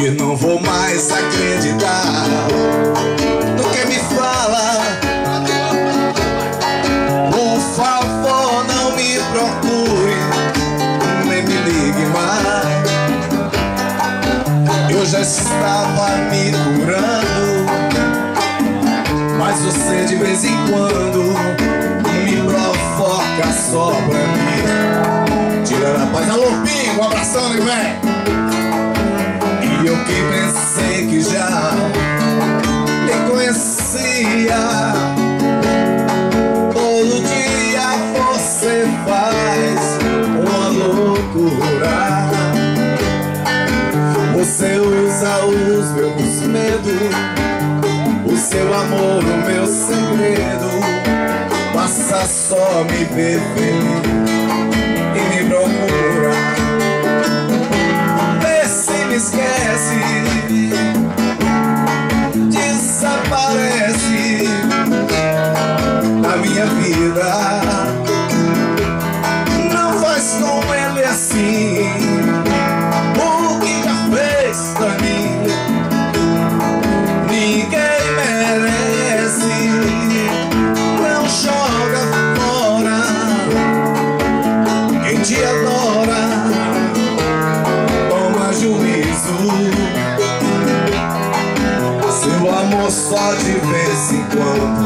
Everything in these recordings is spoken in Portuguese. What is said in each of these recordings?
E não vou mais acreditar no que me fala. Por favor, não me procure, nem me ligue mais. Eu já estava me curando, mas você de vez em quando me provoca só pra mim. Tira a paz, alô Pinho, um abração, nego velho. E eu que pensei que já te conhecia, todo dia você faz uma loucura. Você usa os meus medos, o seu amor, o meu segredo. Passa só me ver feliz e me procura. Vê se me esquece, desaparece da minha vida. Não faz com ele assim, o que já fez pra mim ninguém merece. Não joga fora quem te adora, toma juízo. Seu amor só de vez em quando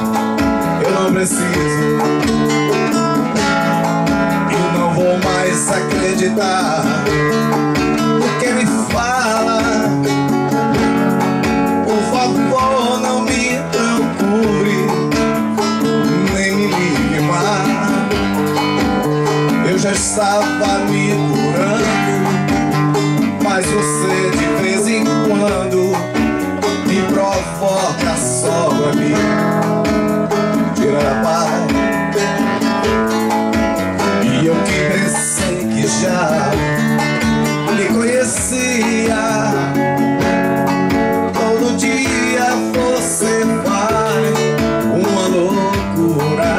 eu não preciso. E não vou mais acreditar no que me fala. Por favor, não me procure, nem me ligue mais. Eu já estava me curando, mas você de vez em quando me provoca só pra mim. Tira a paz. E eu que pensei que já lhe conhecia, todo dia você faz uma loucura.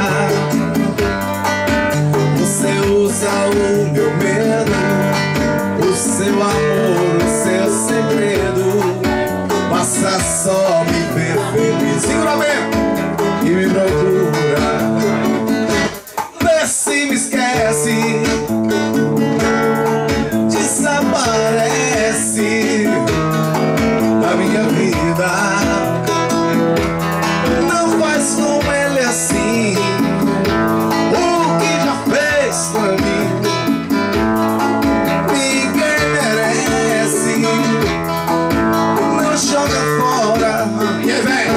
Você usa o meu medo, o seu amor, o seu segredo. Passa só me ver feliz, segura bem, e me procura. Vê se me esquece, desaparece da minha vida. Não faz com ele assim, o que já fez pra mim ninguém merece. Não joga fora, e aí vem,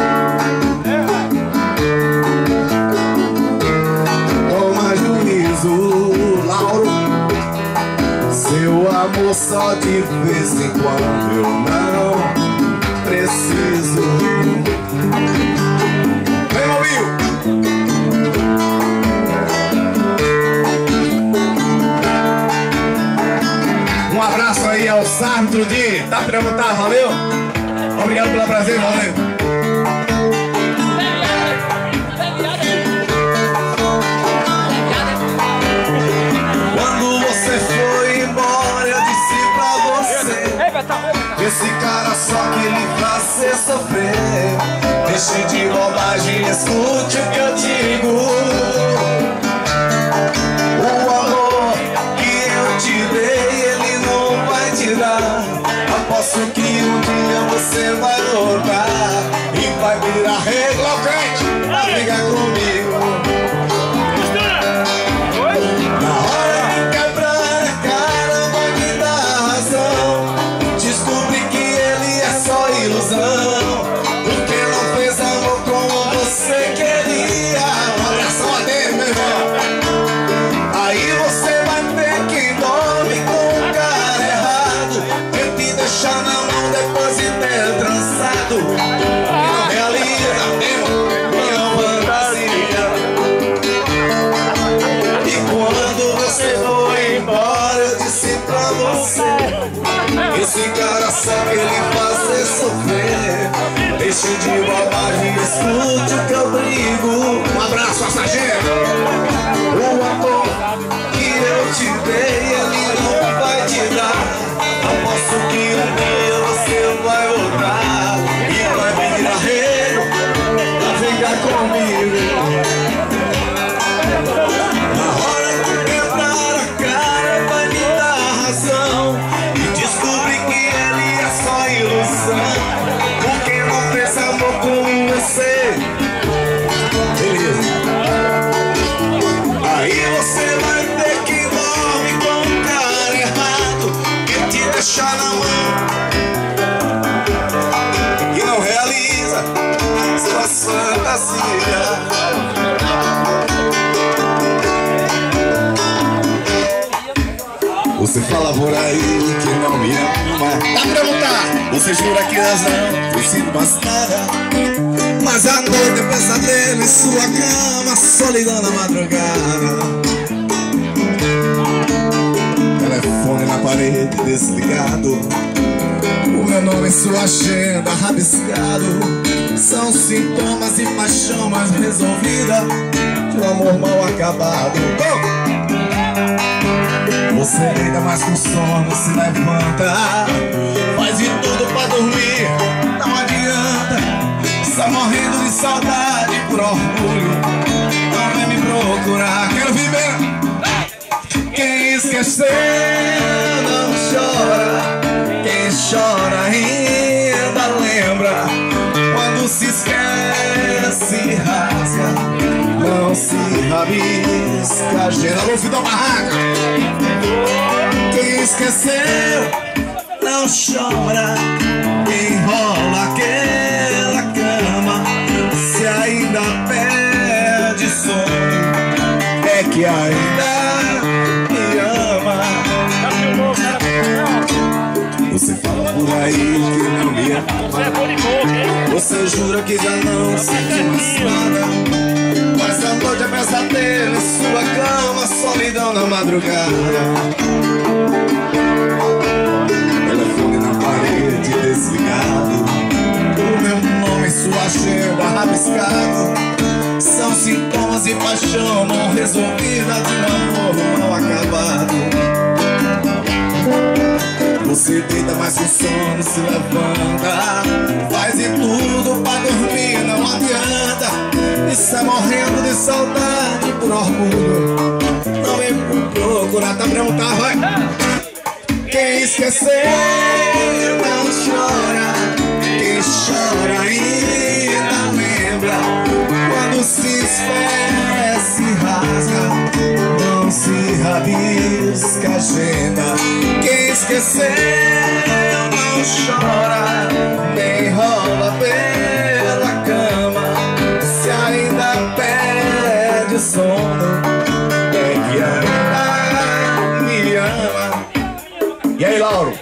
toma juízo, Lauro. Seu amor só de vez em quando eu não preciso. Vem, Mobinho! Um abraço aí ao Sarto de Tapiramutá, valeu? Obrigado pela prazer, valeu! Quando você foi embora, eu disse pra você: esse cara só que ele faz você sofrer. Deixe de bobagem, escute o que eu digo. O amor que eu te dei, ele não vai te dar. Aposto que um dia você vai voltar e vai virar regra, crente, vai brigar comigo. Na hora de quebrar a cara, vai me dar razão. Descobri que ele é só ilusão, porque não fez amor como você queria. Uma abração a Deus, meu irmão. Aí você vai ver que dorme com o cara errado, que te deixar na mão depois de ter trançado e não realiza minha fantasia. E quando você foi embora, eu disse pra você: esse cara só que ele faz você sofrer. Deixe de bobagem, escute o que eu brigo. Um abraço, passageiro. O amor que eu te dei, ele não vai te dar. Aposto que um dia você que não realiza suas fantasias. Você fala por aí que não me ama. Dá pra perguntar. Você jura que razão preciso bastada, mas a noite é pesadelo em sua cama, solidão na madrugada. Telefone na parede desligado, o meu nome em sua agenda rabiscado. São sintomas de paixão mais resolvida, de um amor mal acabado. Você deita mais com sono, se levanta, faz de tudo pra dormir, não adianta. Está morrendo de saudade por orgulho, não vem me procurar. Quero viver. Quem esqueceu não chora, quem chora ainda lembra. Quando se esquece rasga, não se rabisca. Gera da barraca. Quem esqueceu não chora, enrola aquela cama. Se ainda perde sono, é que ainda me ama. Você fala por aí que não me ama. Você jura que já não sente mais nada, mas a noite é pesadelo em sua cama, solidão na madrugada. Telefone na parede desligado, o meu nome em sua agenda rabiscado. São sintomas de paixão não resolvida, de um amor mal acabado. Você deita mais com sono, se levanta, faz de tudo pra dormir, não adianta. Está morrendo de saudade por orgulho, não vem procurar. Tá perguntando, vai. Quem esqueceu não chora, quem chora ainda lembra. Quando se esquece rasga, não se rabisca a agenda. Quem esqueceu não chora, nem rola pela cama. Se ainda perde sono, é que ainda me ama. E aí, Lauro?